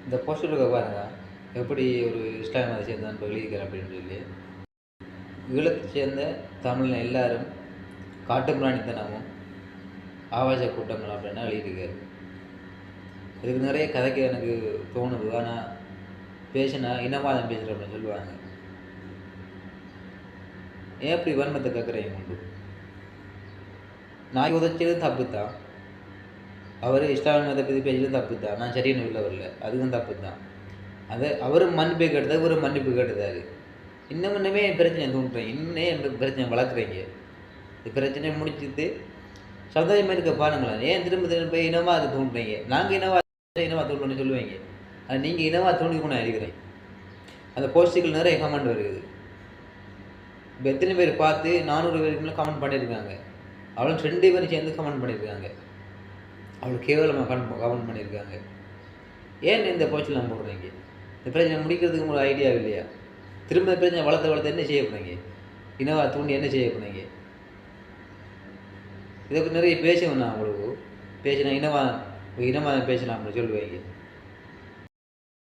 இந்த போஸ்டருக்கு பாருங்க எப்படி ஒரு இஸ்லாமிய மதத்தை சேர்ந்த நண்பர் எழுதியிருக்கார் அப்படின்னு சொல்லி, ஈழத்தை சேர்ந்த தமிழ் எல்லாரும் காட்டுப்பிராணித்தனமும் ஆபாச கூட்டங்கள் அப்படின்னா எழுதியிருக்காரு. இதுக்கு நிறைய கதைக்கு எனக்கு தோணுது. ஆனால் பேசினா இனவாதம் பேசுகிற அப்படின்னு சொல்லுவாங்க. ஏன் அப்படி வன்மத்தை கேட்குறீங்க உண்டு? நான் உதச்சது தப்பு தான். அவர் இஸ்லாமிய மதத்தை பற்றி பேசுறது தப்பு தான். நான் சரின்னு உள்ள வரல, அதுவும் தப்பு தான். அதை அவரும் மன்னிப்பு கேட்டது, இவரும் மன்னிப்பு கேட்டதாரு. இன்னுமே என் பிரச்சனை தூண்டுறீங்க, இன்னும் என் பிரச்சனை வளர்க்குறீங்க. இந்த பிரச்சனையை முடிச்சுட்டு சந்தோஷமாக இருக்க பாருங்களேன். ஏன் திரும்ப திரும்ப இனமாக அதை தூண்டுறீங்க? நாங்கள் இனமாக தூண்டுன்னு சொல்லுவீங்க, அது நீங்கள் இனமாக தூண்டி கொண்டு இருக்கிறேன். அந்த போஸ்ட்டுகள் நிறைய கமெண்ட் வருது. இப்போ எத்தனை பேர் பார்த்து 400 பேருக்கு மேலே கமெண்ட் பண்ணியிருக்காங்க. அவளும் 2 பேரும் சேர்ந்து கமெண்ட் பண்ணியிருக்காங்க. அவளுக்கு கேவலமாக கமெண்ட் பண்ணியிருக்காங்க. ஏன் இந்த போஸ்டெலாம் போடுறீங்க? இந்த பிரச்சனை முடிக்கிறதுக்கு உங்களுக்கு ஐடியா இல்லையா? திரும்ப பிரச்சனை வளர்த்து என்ன செய்ய போகிறீங்க? இனவா தூண்டி என்ன செய்ய போகிறீங்க? இதை பற்றி நிறைய பேசணும். நான் உங்களுக்கு பேசினா இனமாக பேசலாம்னு சொல்லுவீங்க.